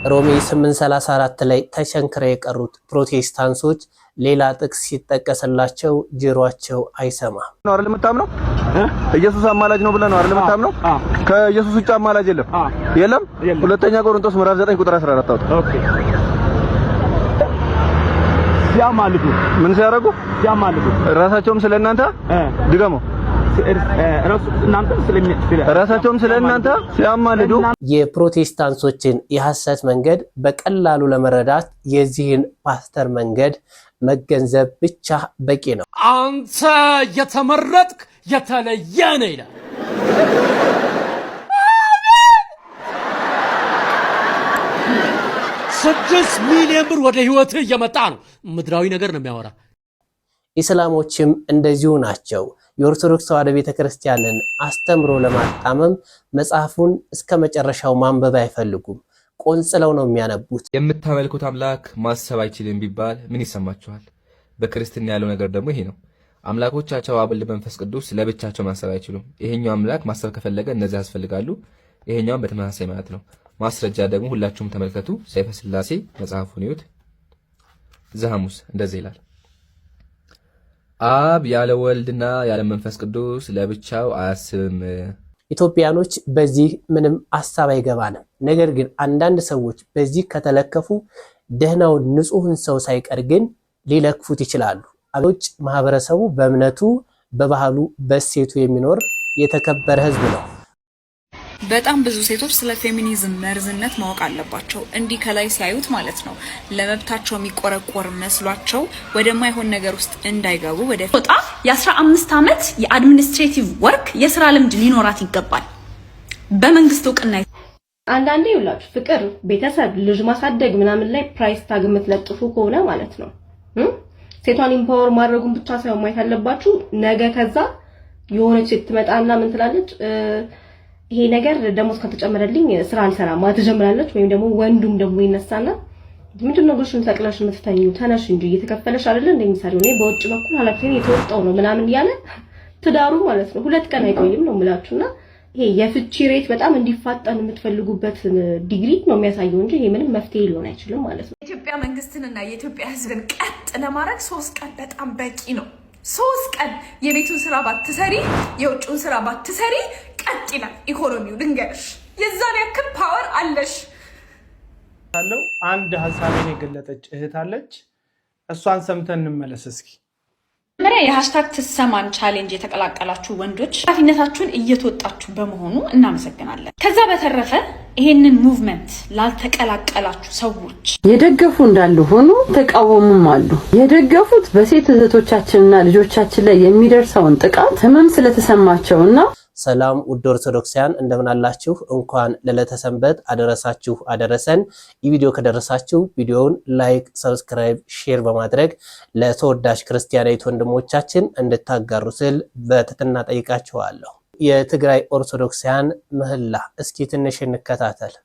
ሮሜ 8:34 ላይ ተቸንክረው የቀሩት ፕሮቴስታንቶች ሌላ ጥቅስ ሲጠቀስላቸው ጆሮአቸው አይሰማም። ነው አይደል የምታምነው? ኢየሱስ አማላጅ ነው ብለህ ነው አይደል የምታምነው? ከኢየሱስ ውጭ አማላጅ የለም። ሁለተኛ ቆሮንቶስ ምዕራፍ 9 ቁጥር 14 አውጥ። ኦኬ። ሲያማልዱ ምን ሲያደርጉ? ሲያማልዱ ራሳቸውም ስለእናንተ ድገሞ ራሳቸውም ስለእናንተ ሲያማልዱ። የፕሮቴስታንቶችን የሐሰት መንገድ በቀላሉ ለመረዳት የዚህን ፓስተር መንገድ መገንዘብ ብቻ በቂ ነው። አንተ የተመረጥክ የተለየ ነህ ይላል። 6 ሚሊዮን ብር ወደ ህይወትህ እየመጣ ነው። ምድራዊ ነገር ነው የሚያወራ። ኢስላሞችም እንደዚሁ ናቸው። የኦርቶዶክስ ተዋሕዶ ቤተክርስቲያንን አስተምሮ ለማጣመም መጽሐፉን እስከ መጨረሻው ማንበብ አይፈልጉም። ቆንጽለው ነው የሚያነቡት። የምታመልኩት አምላክ ማሰብ አይችልም ቢባል ምን ይሰማችኋል? በክርስትና ያለው ነገር ደግሞ ይሄ ነው። አምላኮቻቸው አብ፣ ወልድ፣ መንፈስ ቅዱስ ለብቻቸው ማሰብ አይችሉም። ይሄኛው አምላክ ማሰብ ከፈለገ እነዚህ ያስፈልጋሉ። ይሄኛውም በተመሳሳይ ማለት ነው። ማስረጃ ደግሞ ሁላችሁም ተመልከቱ። ሰይፈ ሥላሴ መጽሐፉን ይዩት። ዘሐሙስ እንደዚህ ይላል። አብ ያለ ወልድና ያለ መንፈስ ቅዱስ ለብቻው አያስብም። ኢትዮጵያኖች በዚህ ምንም ሐሳብ አይገባንም። ነገር ግን አንዳንድ ሰዎች በዚህ ከተለከፉ ደህናውን ንጹህን ሰው ሳይቀር ግን ሊለክፉት ይችላሉ። አብሮች ማህበረሰቡ በእምነቱ፣ በባህሉ፣ በእሴቱ የሚኖር የተከበረ ህዝብ ነው። በጣም ብዙ ሴቶች ስለ ፌሚኒዝም መርዝነት ማወቅ አለባቸው። እንዲህ ከላይ ሲያዩት ማለት ነው ለመብታቸው የሚቆረቆር መስሏቸው ወደማይሆን ነገር ውስጥ እንዳይገቡ ወደ ፎጣ የ15 ዓመት የአድሚኒስትሬቲቭ ወርክ የሥራ ልምድ ሊኖራት ይገባል በመንግስት እውቅና። አንዳንዴ ይውላችሁ ፍቅር፣ ቤተሰብ፣ ልጅ ማሳደግ ምናምን ላይ ፕራይስ ታግ የምትለጥፉ ከሆነ ማለት ነው ሴቷን ኢምፓወር ማድረጉን ብቻ ሳይሆን ማየት አለባችሁ። ነገ ከዛ የሆነች ሴት ትመጣና ምን ትላለች? ይሄ ነገር ደሞዝ ከተጨመረልኝ ስራ አልሰራም ማለት ትጀምራለች። ወይም ደግሞ ወንዱም ደግሞ ይነሳና ምንድነው ብሽን ተቅለሽ የምትተኙ? ተነሽ እንጂ እየተከፈለሽ አይደል እንደሚሰሪው እኔ በውጭ በኩል ኃላፊነቴን የተወጣው ነው ምናምን ያለ ትዳሩ ማለት ነው 2 ቀን አይቆይም ነው የምላችሁና ይሄ የፍቺ ሬት በጣም እንዲፋጠን የምትፈልጉበት ዲግሪ ነው የሚያሳየው እንጂ ይሄ ምንም መፍትሄ ሊሆን አይችልም ማለት ነው። የኢትዮጵያ መንግስትንና የኢትዮጵያ ሕዝብን ቀጥ ለማድረግ 3 ቀን በጣም በቂ ነው። 3 ቀን የቤቱን ስራ ባትሰሪ የውጭውን ስራ ባትሰሪ ቀጥ ይላል ኢኮኖሚው። ድንገርሽ የዛን ያክል ፓወር አለሽ አለው። አንድ ሐሳቤን የገለጠች እህት አለች። እሷን ሰምተን እንመለስ እስኪ። መሪያ የሃሽታግ ትሰማን ቻሌንጅ የተቀላቀላችሁ ወንዶች ኃላፊነታችሁን እየተወጣችሁ በመሆኑ እናመሰግናለን። ከዛ በተረፈ ይሄንን ሙቭመንት ላልተቀላቀላችሁ ሰዎች የደገፉ እንዳሉ ሆኖ ተቃወሙም አሉ። የደገፉት በሴት እህቶቻችንና ልጆቻችን ላይ የሚደርሰውን ጥቃት ህመም ስለተሰማቸውና ሰላም ውድ ኦርቶዶክሳውያን እንደምን አላችሁ? እንኳን ለዕለተ ሰንበት አደረሳችሁ አደረሰን። ይህ ቪዲዮ ከደረሳችሁ ቪዲዮውን ላይክ፣ ሰብስክራይብ፣ ሼር በማድረግ ለተወዳጅ ክርስቲያናዊት ወንድሞቻችን እንድታጋሩ ስል በትህትና ጠይቃችኋለሁ። የትግራይ ኦርቶዶክሳውያን ምህላ እስኪ ትንሽ እንከታተል።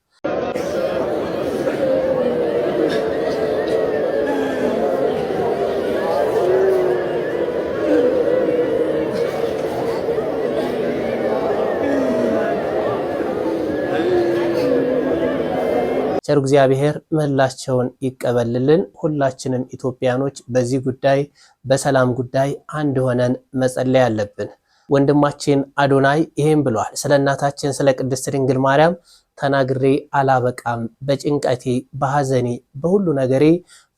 ቸር እግዚአብሔር ምህላቸውን ይቀበልልን። ሁላችንም ኢትዮጵያኖች በዚህ ጉዳይ በሰላም ጉዳይ አንድ ሆነን መጸለይ አለብን። ወንድማችን አዶናይ ይሄን ብሏል። ስለ እናታችን ስለ ቅድስት ድንግል ማርያም ተናግሬ አላበቃም። በጭንቀቴ፣ በሐዘኔ፣ በሁሉ ነገሬ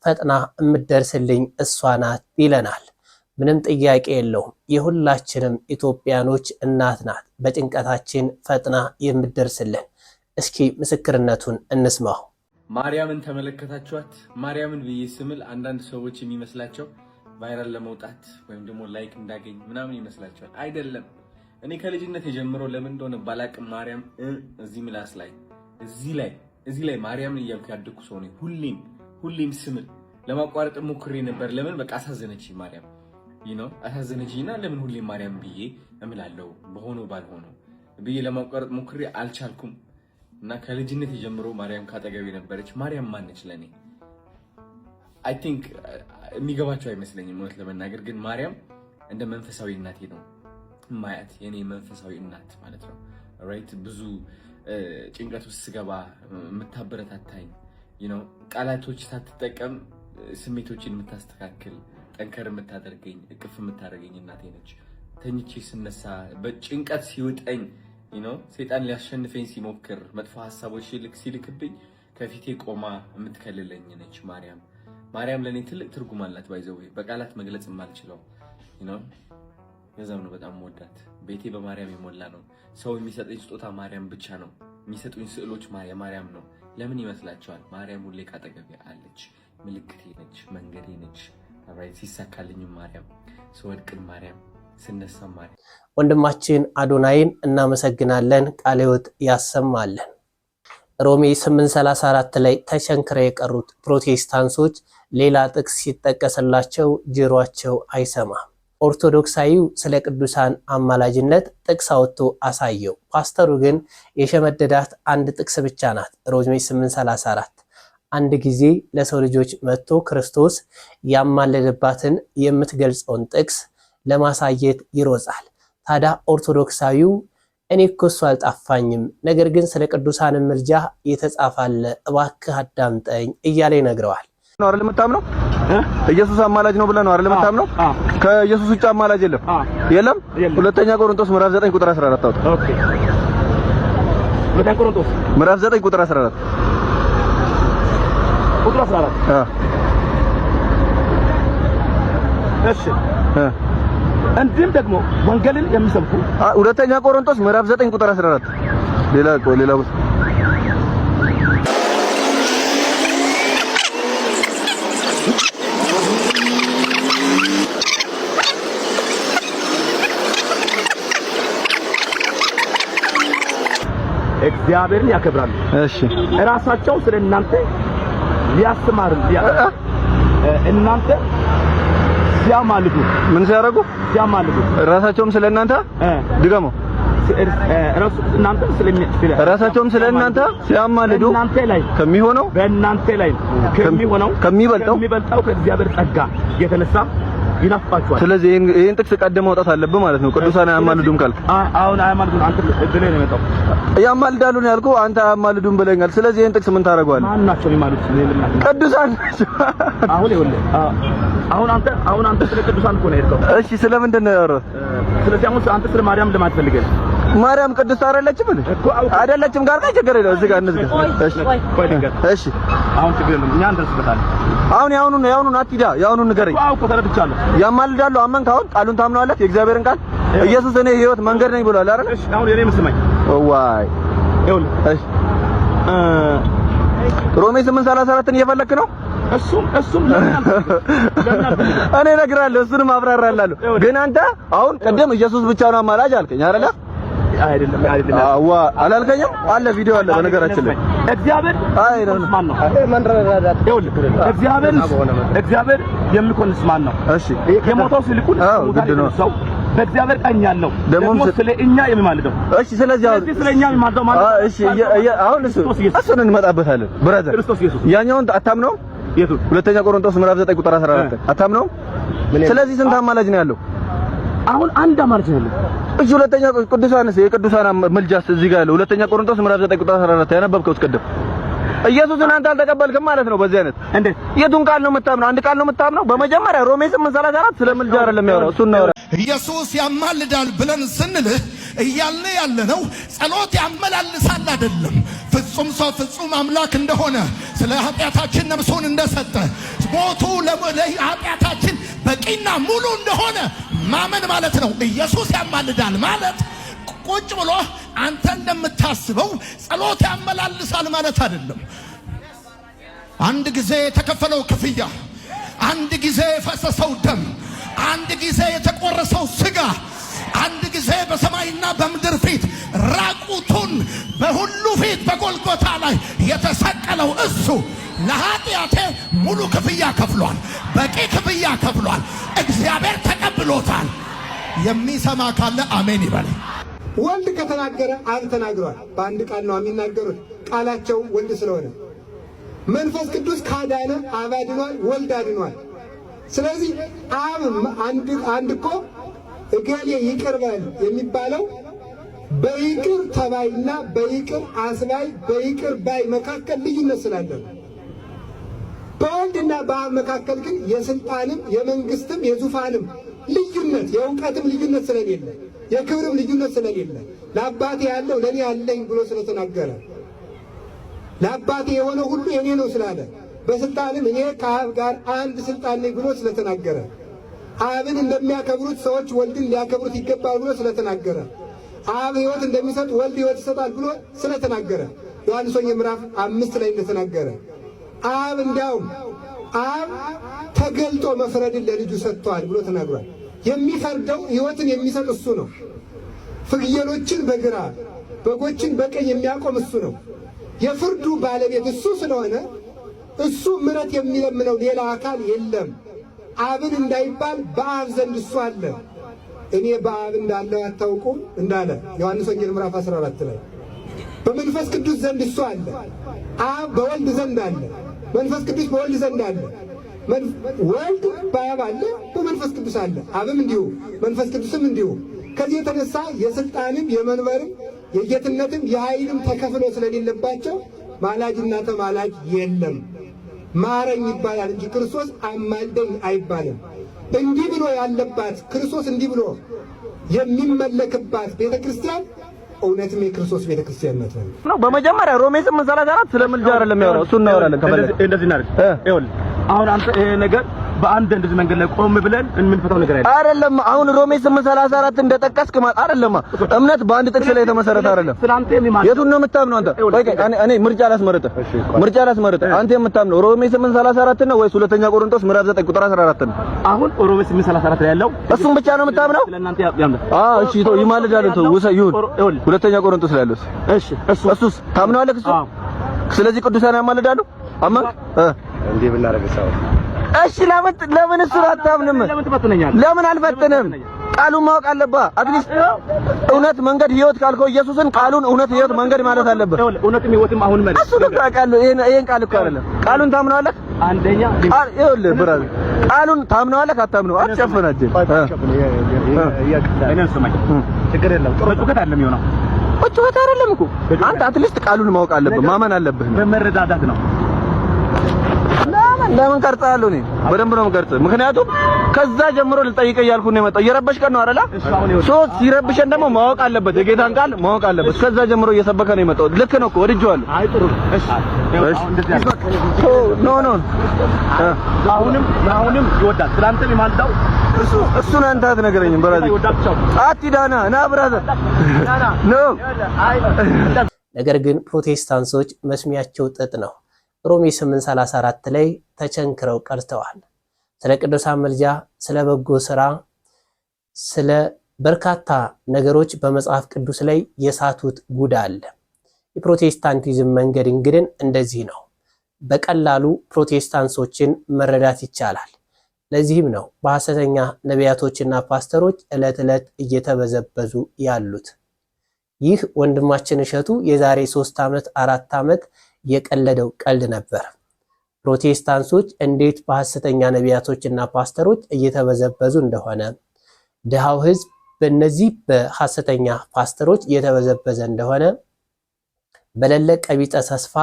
ፈጥና እምትደርስልኝ እሷ ናት ይለናል። ምንም ጥያቄ የለውም። የሁላችንም ኢትዮጵያኖች እናት ናት። በጭንቀታችን ፈጥና የምትደርስልን። እስኪ ምስክርነቱን እንስማው። ማርያምን ተመለከታችኋት? ማርያምን ብዬ ስምል አንዳንድ ሰዎች የሚመስላቸው ቫይራል ለመውጣት ወይም ደግሞ ላይክ እንዳገኝ ምናምን ይመስላቸዋል። አይደለም። እኔ ከልጅነት የጀምሮ ለምን እንደሆነ ባላቅም ማርያም እዚህ ምላስ ላይ እዚህ ላይ ማርያምን እያልኩ ያደኩ ሰው ነኝ። ሁሌም ስምል ለማቋረጥ ሞክሬ ነበር። ለምን በቃ አሳዘነች ማርያም አሳዘነችኝና ለምን ሁሌም ማርያም ብዬ እምላለሁ በሆነው ባልሆነው ብዬ ለማቋረጥ ሞክሬ አልቻልኩም። እና ከልጅነት የጀምሮ ማርያም ካጠገቤ ነበረች። ማርያም ማነች ለኔ? አይ ቲንክ የሚገባቸው አይመስለኝም እውነት ለመናገር ግን ማርያም እንደ መንፈሳዊ እናቴ ነው ማያት። የኔ መንፈሳዊ እናት ማለት ነው። ራይት ብዙ ጭንቀት ውስጥ ስገባ የምታበረታታኝ፣ ቃላቶች ሳትጠቀም ስሜቶችን የምታስተካክል ጠንከር የምታደርገኝ እቅፍ የምታደርገኝ እናቴ ነች። ተኝቼ ስነሳ በጭንቀት ሲውጠኝ ሰይጣን ሊያሸንፈኝ ሲሞክር መጥፎ ሐሳቦች ሲልክብኝ ከፊቴ ቆማ የምትከልለኝ ነች ማርያም። ማርያም ለኔ ትልቅ ትርጉም አላት። ባይዘው በቃላት መግለጽ የማልችለው ለዛም ነው በጣም ወዳት። ቤቴ በማርያም የሞላ ነው። ሰው የሚሰጠኝ ስጦታ ማርያም ብቻ ነው። የሚሰጡኝ ስዕሎች ማርያም ነው። ለምን ይመስላችኋል? ማርያም ሁሌ ካጠገቤ አለች። ምልክቴ ነች፣ መንገዴ ነች። አብራይት ሲሳካልኝ ማርያም፣ ስወድቅም ማርያም፣ ስነሳም ማርያም። ወንድማችን አዶናይን እናመሰግናለን። ቃለ ሕይወት ያሰማልን። ሮሜ 8:34 ላይ ተቸንክረው የቀሩት ፕሮቴስታንቶች ሌላ ጥቅስ ሲጠቀስላቸው ጆሮአቸው አይሰማም። ኦርቶዶክሳዊው ስለ ቅዱሳን አማላጅነት ጥቅስ አውጥቶ አሳየው። ፓስተሩ ግን የሸመደዳት አንድ ጥቅስ ብቻ ናት። ሮሜ 8:34 አንድ ጊዜ ለሰው ልጆች መጥቶ ክርስቶስ ያማለደባትን የምትገልጸውን ጥቅስ ለማሳየት ይሮጻል። ታዲያ ኦርቶዶክሳዊው እኔ እኮ እሱ አልጣፋኝም፣ ነገር ግን ስለ ቅዱሳን ምልጃ የተጻፋለ እባክህ አዳምጠኝ እያለ ይነግረዋል። ነው አይደል የምታምነው? ኢየሱስ አማላጅ ነው ብለህ ነው አይደል የምታምነው? ከኢየሱስ ውጭ አማላጅ የለም። የለም። ሁለተኛ ቆሮንቶስ ምዕራፍ 9 ቁጥር 14 አውጥ። ኦኬ። ሁለተኛ ቆሮንቶስ ምዕራፍ 9 ቁጥር 14 ቁጥር 14 እሺ። እንዲህም ደግሞ ወንጌልን የሚሰብኩ ሁለተኛ ቆሮንቶስ ምዕራፍ 9 ቁጥር 14 ሌላ እግዚአብሔርን ያከብራሉ። እሺ ራሳቸው ስለእናንተ ሊያስተማሩ እናንተ ሲያማልዱ ምን ሲያደርጉ ሲያማልዱ ራሳቸውም ስለእናንተ ድገሞ ራሳቸውም ስለእናንተ ሲያማልዱ እናንተ ላይ ከሚሆነው በእናንተ ላይ ከሚበልጠው ከእግዚአብሔር ጸጋ የተነሳ ይናፍቃቸዋል። ስለዚህ ይሄን ጥቅስ ቀደም ማውጣት አለብህ ማለት ነው። ቅዱሳን አያማልዱም ካልክ አሁን አያማልዱም አንተ ብለህ ነው የመጣው። ያማልዳሉ ነው ያልኩህ፣ አንተ አያማልዱም ብለኛል። ስለዚህ ይሄን ጥቅስ ምን ታደርገዋለህ? ማን ናቸው የሚማልዱት? ቅዱሳን። አሁን ይኸውልህ አሁን አንተ ስለ ቅዱሳን እኮ ነው የሄድከው። እሺ ስለምንድን ነው ያወራው? ስለዚህ አሁን አንተ ስለ ማርያም ለማለት ፈልገህ ማርያም ቅድስት አይደለችም እንዴ? አይደለችም ጋር ችግር የለውም። እዚህ ጋር እንዝጋ። እሺ አሁን ችግር የለውም። እኛ እንደርስበታለን። አሁን ያውኑን አትሂዳ፣ ያውኑን ንገረኝ። አውቆ ተረድቻለሁ። ያማልዳሉ አመንክ? አሁን ቃሉን ታምናለህ? የእግዚአብሔርን ቃል ኢየሱስ እኔ ህይወት መንገድ ነኝ ብሏል አይደል? እሺ አሁን የኔ መስማኝ ዋይ ይኸውልህ፣ እሺ ሮሜ 8:34ን እየፈለክ ነው? እሱም እኔ እነግርሃለሁ፣ እሱንም አብራራላለሁ። ግን አንተ አሁን ቀደም ኢየሱስ ብቻ ነው አማላጅ አልከኝ አይደለ? አይደለም አላልከኝም? አለ ቪዲዮ አለ በነገራችን ላይ እግዚአብሔር ማን ነው? እግዚአብሔር የሚኮንስ ማን ነው? እሺ የሞተው ሲልኩን ሰው በእግዚአብሔር ቀኝ ያለው ደግሞ ስለኛ የሚማልደው። እሺ ስለዚህ ስለኛ የሚማልደው ማለት ነው። እሺ አሁን እሱን እንመጣበታለን። ብራዘር ያኛውን አታምነውም? የቱ? ሁለተኛ ቆሮንቶስ ምዕራፍ 9 ቁጥር 14 አታምነውም? ስለዚህ ስንት አማላጅ ነው ያለው? አሁን አንድ አማላጅ ነው ያለው። እሺ ሁለተኛ ቅዱሳንስ የቅዱሳን ምልጃስ እዚህ ጋር ያለው ሁለተኛ ቆሮንቶስ ምዕራፍ 9 ቁጥር 14 ያነበብከው እስቀደም ኢየሱስን አንተ አልተቀበልክም ማለት ነው። በዚህ አይነት እንዴት የቱን ቃል ነው የምታምነው? አንድ ቃል ነው የምታምነው? በመጀመሪያ ሮሜ 8:34 ስለ ምልጃ አይደለም ያወራው፣ እሱን ነው ያወራው። ኢየሱስ ያማልዳል ብለን ስንልህ እያልን ያለነው ጸሎት ያመላልሳል አይደለም። ፍጹም ሰው ፍጹም አምላክ እንደሆነ ስለ ኃጢአታችን ነፍሱን እንደሰጠ ሞቱ ለኃጢአታችን በቂና ሙሉ እንደሆነ ማመን ማለት ነው። ኢየሱስ ያማልዳል ማለት ቁጭ ብሎ አንተ እንደምታስበው ጸሎት ያመላልሳል ማለት አይደለም። አንድ ጊዜ የተከፈለው ክፍያ፣ አንድ ጊዜ የፈሰሰው ደም፣ አንድ ጊዜ የተቆረሰው ስጋ፣ አንድ ጊዜ በሰማይና በምድር ፊት ራቁቱን በሁሉ ፊት በጎልጎታ ላይ የተሰቀለው እሱ ለኃጢአቴ ሙሉ ክፍያ ከፍሏል። በቂ ክፍያ ከፍሏል። እግዚአብሔር ተቀብሎታል። የሚሰማ ካለ አሜን ይበል። ወልድ ከተናገረ አብ ተናግሯል። በአንድ ቃል ነው የሚናገሩት፣ ቃላቸው ወልድ ስለሆነ። መንፈስ ቅዱስ ካዳነ አብ አድኗል፣ ወልድ አድኗል። ስለዚህ አብ አንድ እኮ እገሌ ይቅር በል የሚባለው በይቅር ተባይና በይቅር አስባይ በይቅር ባይ መካከል ልዩነት ስላለ በወልድና በአብ መካከል ግን የስልጣንም የመንግስትም የዙፋንም ልዩነት የእውቀትም ልዩነት ስለሌለ የክብርም ልዩነት ስለሌለ ለአባቴ ያለው ለኔ ያለኝ ብሎ ስለተናገረ ለአባቴ የሆነ ሁሉ የኔ ነው ስላለ በስልጣንም እኔ ከአብ ጋር አንድ ስልጣን ነኝ ብሎ ስለተናገረ አብን እንደሚያከብሩት ሰዎች ወልድን ሊያከብሩት ይገባል ብሎ ስለተናገረ አብ ሕይወት እንደሚሰጥ ወልድ ሕይወት ይሰጣል ብሎ ስለተናገረ ዮሐንስ ወንጌል ምዕራፍ 5 ላይ እንደተናገረ አብ እንዲያውም አብ ተገልጦ መፍረድን ለልጁ ሰጥቷል ብሎ ተናግሯል። የሚፈርደው ሕይወትን የሚሰጥ እሱ ነው። ፍየሎችን በግራ በጎችን በቀኝ የሚያቆም እሱ ነው። የፍርዱ ባለቤት እሱ ስለሆነ እሱ ምሕረት የሚለምነው ሌላ አካል የለም። አብን እንዳይባል በአብ ዘንድ እሱ አለ። እኔ በአብ እንዳለው አታውቁም እንዳለ ዮሐንስ ወንጌል ምዕራፍ 14 ላይ በመንፈስ ቅዱስ ዘንድ እሱ አለ። አብ በወልድ ዘንድ አለ። መንፈስ ቅዱስ በወልድ ዘንድ አለ። ወልድ በአብ አለ፣ በመንፈስ ቅዱስ አለ። አብም እንዲሁ መንፈስ ቅዱስም እንዲሁ። ከዚህ የተነሳ የስልጣንም የመንበርም የጌትነትም የኃይልም ተከፍሎ ስለሌለባቸው ማላጅና ተማላጅ የለም። ማረኝ ይባላል እንጂ ክርስቶስ አማልደኝ አይባልም። እንዲህ ብሎ ያለባት ክርስቶስ እንዲህ ብሎ የሚመለክባት ቤተክርስቲያን እውነትም የክርስቶስ ቤተክርስቲያን ነው። በመጀመሪያ ሮሜ 8:34 ስለ ምልጃ አይደለም የሚያወራው፣ እሱ እናወራለን ከፈለግ እንደዚህ እናድርግ። ይኸውልህ አሁን አንተ ይሄ ነገር በአንድ እንደዚህ መንገድ ላይ ቆም ብለን የምንፈታው ነገር አይደለም። አሁን ሮሜ 8:34 እንደጠቀስክ ማለት አይደለም። እምነት በአንድ ጥቅስ ላይ የተመሰረተ አይደለም። የቱን ነው የምታምነው አንተ? ወይ እኔ ምርጫ ላስመርጥህ። አንተ የምታምነው ሮሜ 8:34 ነው ወይስ ሁለተኛ ቆሮንቶስ ምዕራፍ 9 ቁጥር 14 ነው? አሁን ሮሜ 8:34 ላይ ያለው እሱን ብቻ ነው የምታምነው? ስለናንተ ያምነው። እሺ ይማልዳል። ይሁን ሁለተኛ ቆሮንቶስ ላይ ያለው እሺ፣ እሱስ ታምነዋለህ? እሱ ስለዚህ ቅዱሳን ያማልዳሉ። አማን እንዴ ብናረጋው እሺ ለምን እሱን አታምንም? ለምን አልፈትንም? ቃሉን ማወቅ አለብህ። አትሊስት እውነት መንገድ ህይወት ካልከው ኢየሱስን ቃሉን እውነት ህይወት መንገድ ማለት አለብህ። እውነትም ህይወትም አሁን ማለት እሱ ነው ቃሉ። ይሄን ቃል እኮ አይደለም። ቃሉን ታምነዋለህ? አንደኛ ይኸውልህ ብራዘር፣ ቃሉን ታምነዋለህ? አታምነው? አትጨፍናጅ። እኔን ስማኝ፣ ችግር የለም። ጩኸት አይደለም የሚሆነው። ጩኸት አይደለም እኮ አንተ አትሊስት ቃሉን ማወቅ አለብህ፣ ማመን አለብህ። በመረዳዳት ነው። ለምን ቀርጻለሁ? እኔ በደንብ ነው የምቀርጽህ። ምክንያቱም ከዛ ጀምሮ ልጠይቅህ እያልኩ ነው የመጣው። እየረበሽከን ነው አይደል? ሲረብሸን ደግሞ ማወቅ አለበት፣ የጌታን ቃል ማወቅ አለበት። ከዛ ጀምሮ እየሰበከ ነው የመጣው። ልክ ነው እኮ ወድጄዋለሁ። አይ ጥሩ ነው። እሺ ኖ አሁንም ይወዳል። ስላንተ የማልዳው እሱን አንተ አትነግረኝም። ብራዘር አትዳና ና ብራዘር ኖ። ነገር ግን ፕሮቴስታንቶች መስሚያቸው ጥጥ ነው። ሮሜ 8:34 ላይ ተቸንክረው ቀርተዋል። ስለ ቅዱሳን ምልጃ፣ ስለ በጎ ስራ፣ ስለ በርካታ ነገሮች በመጽሐፍ ቅዱስ ላይ የሳቱት ጉድ አለ። የፕሮቴስታንቲዝም መንገድ እንግዲህ እንደዚህ ነው። በቀላሉ ፕሮቴስታንቶችን መረዳት ይቻላል። ለዚህም ነው በሐሰተኛ ነቢያቶችና ፓስተሮች ዕለት ዕለት እየተበዘበዙ ያሉት። ይህ ወንድማችን እሸቱ የዛሬ 3 ዓመት 4 ዓመት የቀለደው ቀልድ ነበር። ፕሮቴስታንቶች እንዴት በሐሰተኛ ነቢያቶችና ፓስተሮች እየተበዘበዙ እንደሆነ፣ ድሃው ሕዝብ በእነዚህ በሐሰተኛ ፓስተሮች እየተበዘበዘ እንደሆነ፣ በሌለ ቀቢጠ ተስፋ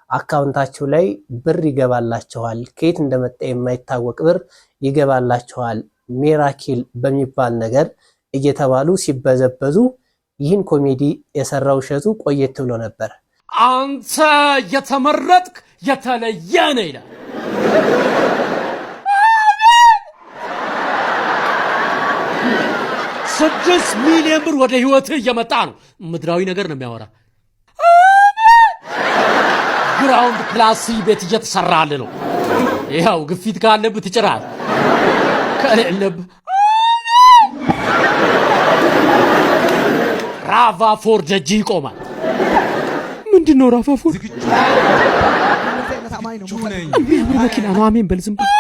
አካውንታቸው ላይ ብር ይገባላቸዋል፣ ከየት እንደመጣ የማይታወቅ ብር ይገባላቸዋል፣ ሚራኪል በሚባል ነገር እየተባሉ ሲበዘበዙ ይህን ኮሜዲ የሰራው እሸቱ ቆየት ብሎ ነበር። አንተ የተመረጥክ የተለየ ነህ ይላል። 6 ሚሊዮን ብር ወደ ህይወትህ እየመጣ ነው። ምድራዊ ነገር ነው የሚያወራ። ግራውንድ ፕላስ ቤት እየተሰራልህ ነው። ይኸው ግፊት ካለብህ ትጭራለህ፣ ከሌለብህ ራቫ ፎር ደጅ ይቆማል። ምንድን ነው ራቫ ፎር? መኪና ነው። አሜን በል ዝም ብለህ።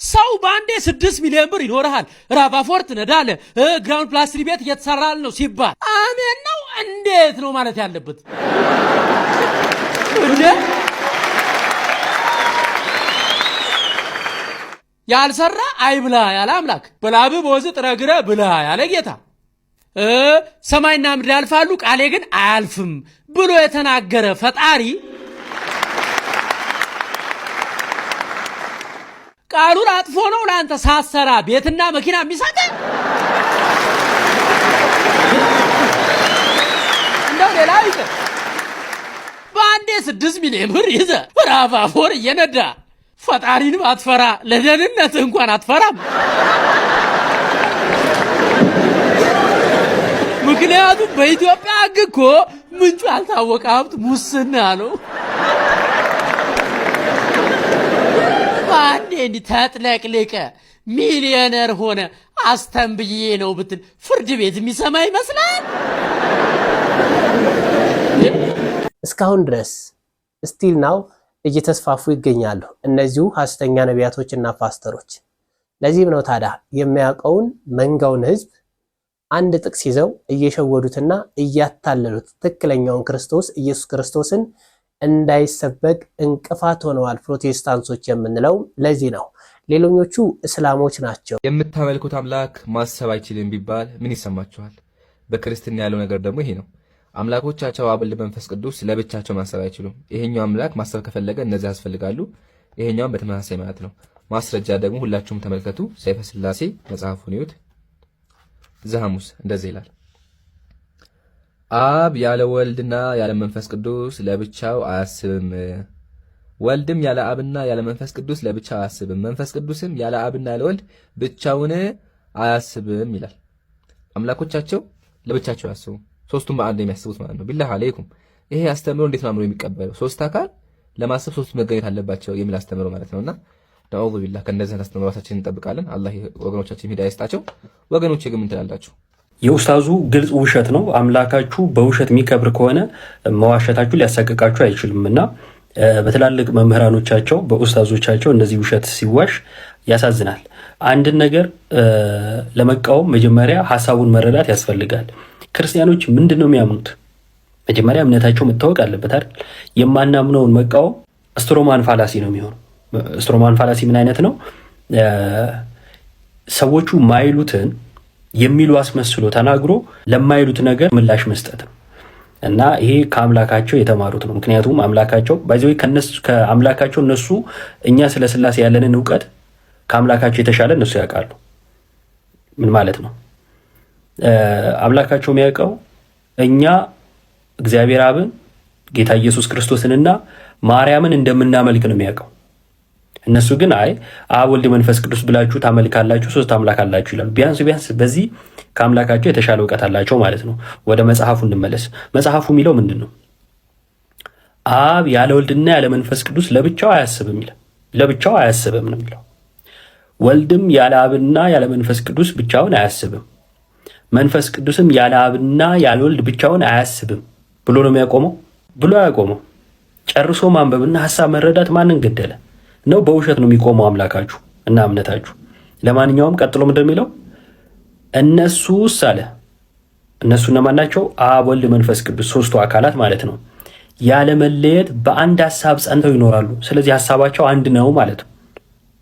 ሰው በአንዴ 6 ሚሊዮን ብር ይኖርሃል፣ ራቫፎርት ትነዳለህ፣ ግራውንድ ፕላስ ቤት እየተሰራል ነው ሲባል አሜን ነው እንዴት ነው ማለት ያለበት? እንዴ ያልሰራ አይብላ ያለ አምላክ፣ በላብህ በወዝህ ጥረህ ግረህ ብላ ያለ ጌታ፣ ሰማይና ምድር ያልፋሉ ቃሌ ግን አያልፍም ብሎ የተናገረ ፈጣሪ ቃሉን አጥፎ ነው ለአንተ ሳሰራ ቤትና መኪና የሚሰጥ እንደው ሌላ ይቀር በአንዴ 6 ሚሊዮን ብር ይዘ ራቫፎር እየነዳ ፈጣሪንም አትፈራ ለደህንነት እንኳን አትፈራም። ምክንያቱም በኢትዮጵያ ሕግ እኮ ምንጩ ያልታወቀ ሀብት ሙስና ነው። በአንዴ እንዲህ ተጥለቅልቀ ሚሊዮነር ሆነ አስተንብዬ ነው ብትል ፍርድ ቤት የሚሰማ ይመስላል። እስካሁን ድረስ ስቲል ናው እየተስፋፉ ይገኛሉ እነዚሁ ሐሰተኛ ነቢያቶችና ፓስተሮች። ለዚህም ነው ታዲያ የሚያውቀውን መንጋውን ህዝብ አንድ ጥቅስ ይዘው እየሸወዱትና እያታለሉት ትክክለኛውን ክርስቶስ ኢየሱስ ክርስቶስን እንዳይሰበክ እንቅፋት ሆነዋል ፕሮቴስታንቶች የምንለው ለዚህ ነው። ሌሎኞቹ እስላሞች ናቸው። የምታመልኩት አምላክ ማሰብ አይችልም ቢባል ምን ይሰማችኋል? በክርስትና ያለው ነገር ደግሞ ይሄ ነው። አምላኮቻቸው አብ ወልድ መንፈስ ቅዱስ ለብቻቸው ማሰብ አይችሉም። ይሄኛው አምላክ ማሰብ ከፈለገ እነዚህ ያስፈልጋሉ። ይሄኛውም በተመሳሳይ ማለት ነው። ማስረጃ ደግሞ ሁላችሁም ተመልከቱ። ሰይፈ ሥላሴ መጽሐፉን ይዩት። ዘሐሙስ እንደዚህ ይላል። አብ ያለ ወልድና ያለ መንፈስ ቅዱስ ለብቻው አያስብም። ወልድም ያለ አብና ያለ መንፈስ ቅዱስ ለብቻው አያስብም። መንፈስ ቅዱስም ያለ አብና ያለ ወልድ ብቻውን አያስብም ይላል። አምላኮቻቸው ለብቻቸው አያስቡ፣ ሶስቱም በአንድ የሚያስቡት ማለት ነው። ቢላህ አለይኩም ይሄ አስተምሮ እንዴት ነው የሚቀበለው? ሶስት አካል ለማሰብ ሶስት መገኘት አለባቸው የሚል አስተምሮ ማለት ነውና ነዑዙ ቢላህ ከእንደዚህ አስተምሮ ራሳችንን እንጠብቃለን። አላህ ወገኖቻችን ሂዳያ ይስጣቸው። ወገኖቼ ግን ምን ትላላችሁ? የኡስታዙ ግልጽ ውሸት ነው። አምላካችሁ በውሸት የሚከብር ከሆነ መዋሸታችሁ ሊያሳቅቃችሁ አይችልምና በትላልቅ መምህራኖቻቸው በኡስታዞቻቸው እንደዚህ ውሸት ሲዋሽ ያሳዝናል። አንድን ነገር ለመቃወም መጀመሪያ ሐሳቡን መረዳት ያስፈልጋል። ክርስቲያኖች ምንድነው የሚያምኑት? መጀመሪያ እምነታቸው መታወቅ አለበት አይደል? የማናምነውን መቃወም ስትሮማን ፋላሲ ነው የሚሆነው። ስትሮማን ፋላሲ ምን አይነት ነው? ሰዎቹ ማይሉትን የሚሉ አስመስሎ ተናግሮ ለማይሉት ነገር ምላሽ መስጠት ነው። እና ይሄ ከአምላካቸው የተማሩት ነው። ምክንያቱም አምላካቸው ባይዘው ከአምላካቸው እነሱ እኛ ስለ ሥላሴ ያለንን እውቀት ከአምላካቸው የተሻለ እነሱ ያውቃሉ። ምን ማለት ነው? አምላካቸው የሚያውቀው እኛ እግዚአብሔር አብን ጌታ ኢየሱስ ክርስቶስንና ማርያምን እንደምናመልክ ነው የሚያውቀው። እነሱ ግን አይ አብ ወልድ መንፈስ ቅዱስ ብላችሁ ታመልካላችሁ፣ ሶስት አምላክ አላችሁ ይላሉ። ቢያንስ በዚህ ከአምላካቸው የተሻለ እውቀት አላቸው ማለት ነው። ወደ መጽሐፉ እንመለስ። መጽሐፉ የሚለው ምንድን ነው? አብ ያለ ወልድና ያለ መንፈስ ቅዱስ ለብቻው አያስብም ይላል። ለብቻው አያስብም ነው የሚለው። ወልድም ያለ አብና ያለ መንፈስ ቅዱስ ብቻውን አያስብም፣ መንፈስ ቅዱስም ያለ አብና ያለ ወልድ ብቻውን አያስብም ብሎ ነው የሚያቆመው። ብሎ አያቆመው። ጨርሶ ማንበብና ሐሳብ መረዳት ማንን ገደለ ነው? በውሸት ነው የሚቆመው አምላካችሁ እና እምነታችሁ። ለማንኛውም ቀጥሎ ምንድን የሚለው? እነሱስ አለ። እነሱ እነማን ናቸው? አብ ወልድ መንፈስ ቅዱስ ሶስቱ አካላት ማለት ነው። ያለ መለየት በአንድ ሐሳብ ጸንተው ይኖራሉ። ስለዚህ ሐሳባቸው አንድ ነው ማለት ነው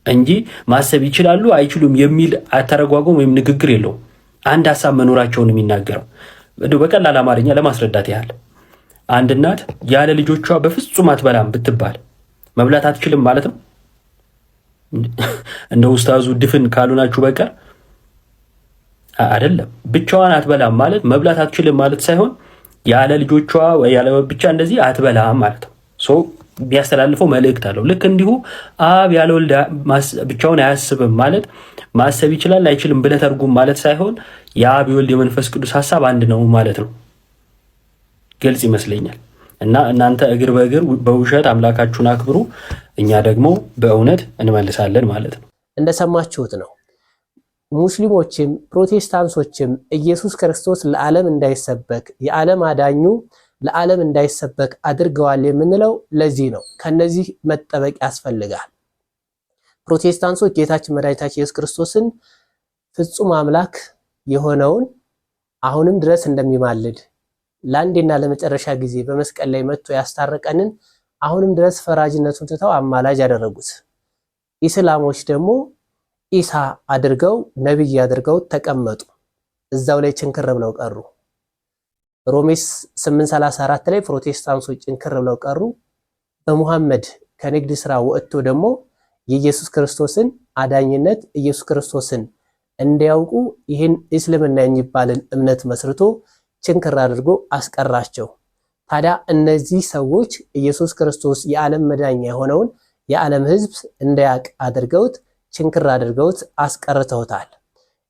እንጂ ማሰብ ይችላሉ አይችሉም የሚል አተረጓጎም ወይም ንግግር የለውም። አንድ ሐሳብ መኖራቸውን የሚናገረው በቀላል አማርኛ ለማስረዳት ያህል አንድ እናት ያለ ልጆቿ በፍጹም አትበላም ብትባል መብላት አትችልም ማለት ነው? እንደ ኡስታዙ ድፍን ካልሆናችሁ በቀር አይደለም። ብቻዋን አትበላም ማለት መብላት አትችልም ማለት ሳይሆን ያለ ልጆቿ ወይ ያለ ብቻ እንደዚህ አትበላም ማለት ነው። ሶ ቢያስተላልፈው መልእክት አለው። ልክ እንዲሁ አብ ያለ ወልድ ብቻውን አያስብም ማለት ማሰብ ይችላል አይችልም ብለህ ተርጉም ማለት ሳይሆን የአብ የወልድ የመንፈስ ቅዱስ ሐሳብ አንድ ነው ማለት ነው። ግልጽ ይመስለኛል። እና እናንተ እግር በእግር በውሸት አምላካችሁን አክብሩ፣ እኛ ደግሞ በእውነት እንመልሳለን ማለት ነው። እንደሰማችሁት ነው። ሙስሊሞችም ፕሮቴስታንቶችም ኢየሱስ ክርስቶስ ለዓለም እንዳይሰበክ የዓለም አዳኙ ለዓለም እንዳይሰበክ አድርገዋል የምንለው ለዚህ ነው። ከነዚህ መጠበቅ ያስፈልጋል። ፕሮቴስታንቶች ጌታችን መድኃኒታችን ኢየሱስ ክርስቶስን ፍጹም አምላክ የሆነውን አሁንም ድረስ እንደሚማልድ ለአንዴና ለመጨረሻ ጊዜ በመስቀል ላይ መጥቶ ያስታረቀንን አሁንም ድረስ ፈራጅነቱን ትተው አማላጅ ያደረጉት። ኢስላሞች ደግሞ ኢሳ አድርገው ነብይ አድርገው ተቀመጡ። እዛው ላይ ችንክር ብለው ቀሩ። ሮሜ 8:34 ላይ ፕሮቴስታንቶች ጭንክር ብለው ቀሩ። በሙሐመድ ከንግድ ስራ ወጥቶ ደግሞ የኢየሱስ ክርስቶስን አዳኝነት ኢየሱስ ክርስቶስን እንዲያውቁ ይህን እስልምና የሚባልን እምነት መስርቶ ችንክር አድርጎ አስቀራቸው። ታዲያ እነዚህ ሰዎች ኢየሱስ ክርስቶስ የዓለም መዳኛ የሆነውን የዓለም ሕዝብ እንዳያቅ አድርገውት ችንክር አድርገውት አስቀርተውታል።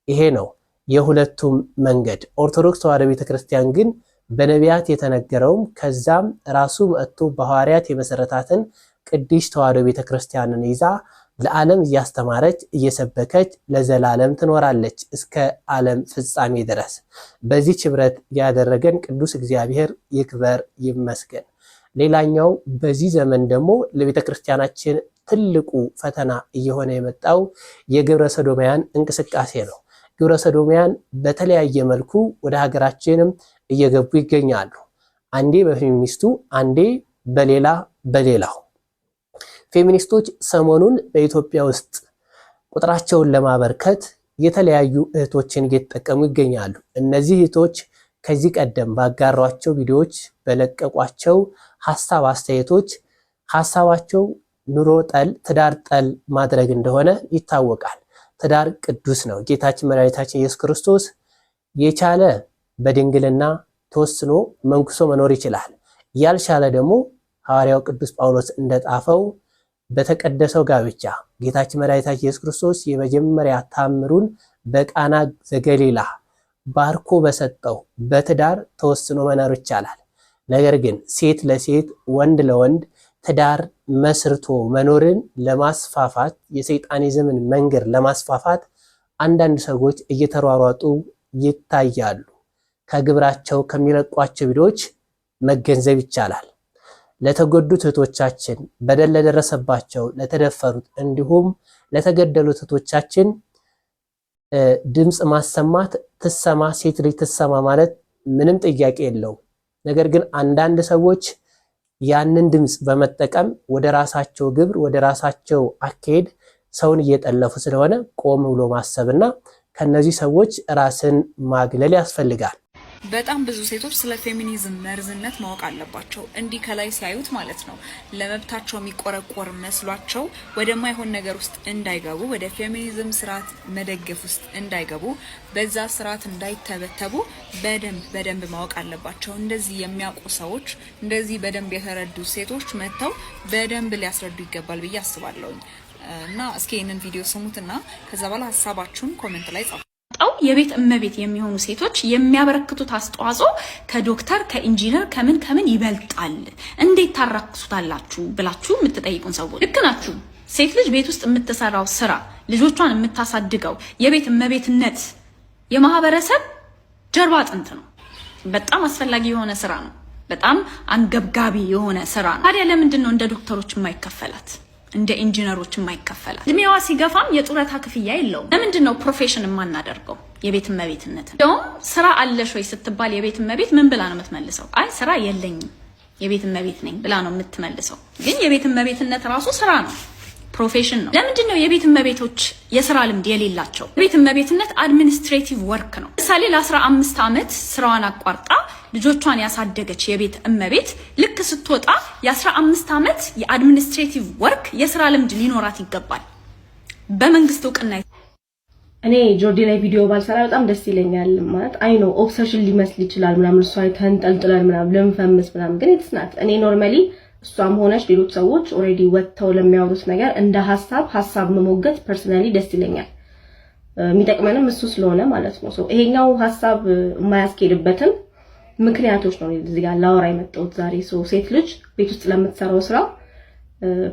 ይሄ ነው የሁለቱም መንገድ። ኦርቶዶክስ ተዋሕዶ ቤተክርስቲያን ግን በነቢያት የተነገረውም ከዛም ራሱ መጥቶ በሐዋርያት የመሰረታትን ቅድስት ተዋሕዶ ቤተክርስቲያንን ይዛ ለዓለም እያስተማረች እየሰበከች ለዘላለም ትኖራለች እስከ ዓለም ፍጻሜ ድረስ። በዚህ ህብረት ያደረገን ቅዱስ እግዚአብሔር ይክበር ይመስገን። ሌላኛው በዚህ ዘመን ደግሞ ለቤተክርስቲያናችን ትልቁ ፈተና እየሆነ የመጣው የግብረ ሰዶማውያን እንቅስቃሴ ነው። ግብረ ሰዶማውያን በተለያየ መልኩ ወደ ሀገራችንም እየገቡ ይገኛሉ። አንዴ በፌሚኒስቱ፣ አንዴ በሌላው። ፌሚኒስቶች ሰሞኑን በኢትዮጵያ ውስጥ ቁጥራቸውን ለማበርከት የተለያዩ እህቶችን እየተጠቀሙ ይገኛሉ። እነዚህ እህቶች ከዚህ ቀደም ባጋሯቸው ቪዲዮዎች፣ በለቀቋቸው ሐሳብ አስተያየቶች ሐሳባቸው ኑሮ ጠል ትዳር ጠል ማድረግ እንደሆነ ይታወቃል። ትዳር ቅዱስ ነው። ጌታችን መድኃኒታችን ኢየሱስ ክርስቶስ የቻለ በድንግልና ተወስኖ መንኩሶ መኖር ይችላል። ያልቻለ ደግሞ ሐዋርያው ቅዱስ ጳውሎስ እንደጣፈው በተቀደሰው ጋብቻ ጌታችን መድኃኒታችን ኢየሱስ ክርስቶስ የመጀመሪያ ታምሩን በቃና ዘገሊላ ባርኮ በሰጠው በትዳር ተወስኖ መኖር ይቻላል። ነገር ግን ሴት ለሴት ወንድ ለወንድ ትዳር መስርቶ መኖርን ለማስፋፋት የሰይጣኒዝምን መንገድ ለማስፋፋት አንዳንድ ሰዎች እየተሯሯጡ ይታያሉ። ከግብራቸው ከሚለቋቸው ቪዲዮዎች መገንዘብ ይቻላል። ለተጎዱት እህቶቻችን፣ በደል ለደረሰባቸው፣ ለተደፈሩት እንዲሁም ለተገደሉት እህቶቻችን ድምፅ ማሰማት ትሰማ፣ ሴት ልጅ ትሰማ ማለት ምንም ጥያቄ የለውም። ነገር ግን አንዳንድ ሰዎች ያንን ድምፅ በመጠቀም ወደ ራሳቸው ግብር ወደ ራሳቸው አካሄድ ሰውን እየጠለፉ ስለሆነ ቆም ብሎ ማሰብና ከነዚህ ሰዎች ራስን ማግለል ያስፈልጋል። በጣም ብዙ ሴቶች ስለ ፌሚኒዝም መርዝነት ማወቅ አለባቸው። እንዲህ ከላይ ሲያዩት ማለት ነው ለመብታቸው የሚቆረቆር መስሏቸው ወደማይሆን ነገር ውስጥ እንዳይገቡ፣ ወደ ፌሚኒዝም ስርዓት መደገፍ ውስጥ እንዳይገቡ፣ በዛ ስርዓት እንዳይተበተቡ በደንብ ማወቅ አለባቸው። እንደዚህ የሚያውቁ ሰዎች፣ እንደዚህ በደንብ የተረዱ ሴቶች መጥተው በደንብ ሊያስረዱ ይገባል ብዬ አስባለሁ። እና እስኪ ይህንን ቪዲዮ ስሙትና ከዛ በኋላ ሀሳባችሁን ኮሜንት ላይ ጻፉ። የቤት እመቤት የሚሆኑ ሴቶች የሚያበረክቱት አስተዋጽኦ ከዶክተር ከኢንጂነር ከምን ይበልጣል፣ እንዴት ታራክሱታላችሁ ብላችሁ የምትጠይቁን ሰዎች ልክ ናችሁ። ሴት ልጅ ቤት ውስጥ የምትሰራው ስራ፣ ልጆቿን የምታሳድገው የቤት እመቤትነት የማህበረሰብ ጀርባ አጥንት ነው። በጣም አስፈላጊ የሆነ ስራ ነው። በጣም አንገብጋቢ የሆነ ስራ ነው። ታዲያ ለምንድን ነው እንደ ዶክተሮች የማይከፈላት? እንደ ኢንጂነሮች የማይከፈላት? እድሜዋ ሲገፋም የጡረታ ክፍያ የለውም። ለምንድን ነው ፕሮፌሽን የማናደርገው? የቤት እመቤትነት እንደውም ስራ አለሽ ወይ ስትባል የቤት እመቤት ምን ብላ ነው የምትመልሰው? አይ ስራ የለኝም የቤት እመቤት ነኝ ብላ ነው የምትመልሰው። ግን የቤት እመቤትነት ራሱ ስራ ነው፣ ፕሮፌሽን ነው። ለምንድን ነው የቤት እመቤቶች የስራ ልምድ የሌላቸው? የቤት እመቤትነት አድሚኒስትሬቲቭ ወርክ ነው። ለምሳሌ ለ15 ዓመት ስራዋን አቋርጣ ልጆቿን ያሳደገች የቤት እመቤት ልክ ስትወጣ የ15 ዓመት የአድሚኒስትሬቲቭ ወርክ የስራ ልምድ ሊኖራት ይገባል በመንግስት እውቅና። እኔ ጆርዲ ላይ ቪዲዮ ባልሰራ በጣም ደስ ይለኛል። ማለት አይ ነው ኦብሰሽን ሊመስል ይችላል ምናምን፣ እሷ ተንጠልጥለን ምናምን ለምፈምስ ምናምን፣ ግን ኢትስ እኔ ኖርማሊ እሷም ሆነች ሌሎች ሰዎች ኦሬዲ ወጥተው ለሚያወሩት ነገር እንደ ሀሳብ መሞገት ፐርሰናሊ ደስ ይለኛል። የሚጠቅመንም እሱ ስለሆነ ማለት ነው። ይሄኛው ሀሳብ የማያስኬድበትን ምክንያቶች ነው እዚህ ጋር ላወራ የመጣሁት ዛሬ። ሴት ልጅ ቤት ውስጥ ለምትሰራው ስራ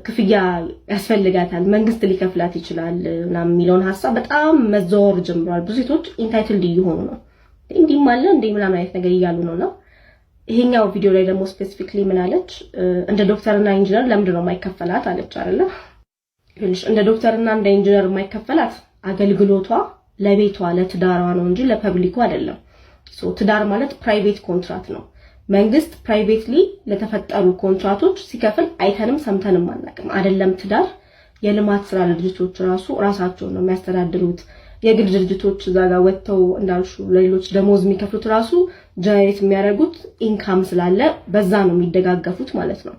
ክፍያ ያስፈልጋታል፣ መንግስት ሊከፍላት ይችላል ምናምን የሚለውን ሀሳብ በጣም መዘዋወር ጀምሯል። ብዙ ሴቶች ኢንታይትልድ እየሆኑ ነው። እንዲህም አለ እንደ ምናምን አይነት ነገር እያሉ ነው። ይሄኛው ቪዲዮ ላይ ደግሞ ስፔሲፊክሊ ምን አለች? እንደ ዶክተርና ኢንጂነር ለምንድን ነው የማይከፈላት አለች አይደለ? እንደ ዶክተርና እንደ ኢንጂነር የማይከፈላት አገልግሎቷ ለቤቷ ለትዳሯ ነው እንጂ ለፐብሊኩ አይደለም። ትዳር ማለት ፕራይቬት ኮንትራክት ነው። መንግስት ፕራይቬትሊ ለተፈጠሩ ኮንትራክቶች ሲከፍል አይተንም ሰምተንም አናውቅም። አይደለም ትዳር፣ የልማት ስራ ድርጅቶች ራሳቸው ነው የሚያስተዳድሩት። የግል ድርጅቶች እዛ ጋር ወጥተው እንዳልሹ ለሌሎች ደሞዝ የሚከፍሉት ራሱ ጀነሬት የሚያደርጉት ኢንካም ስላለ በዛ ነው የሚደጋገፉት ማለት ነው።